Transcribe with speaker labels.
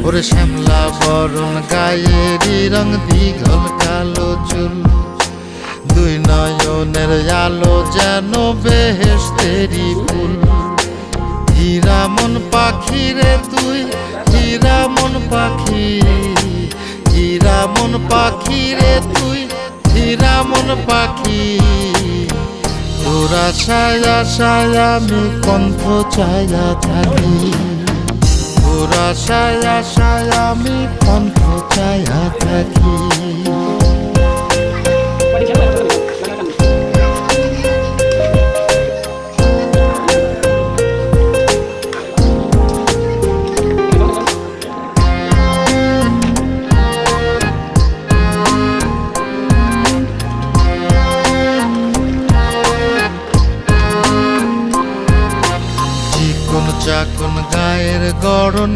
Speaker 1: ওরে শ্যামলা বরণ গায়েরই রং, দীঘল কালো চুল, দুই নয়নের আলো যেন বেহেশতেরি ফুল। হীরা মন পাখি রে তুই, হীরা মন পাখি, হীরা মন পাখি রে তুই, হীরা মন পাখি। তোর আশায় আশায় আমি কণ্ঠ চাইয়া থাকি, তোর আশায় আশায় আমি কণ্ঠ চাইয়া থাকি। চাকন গায়ের গড়ন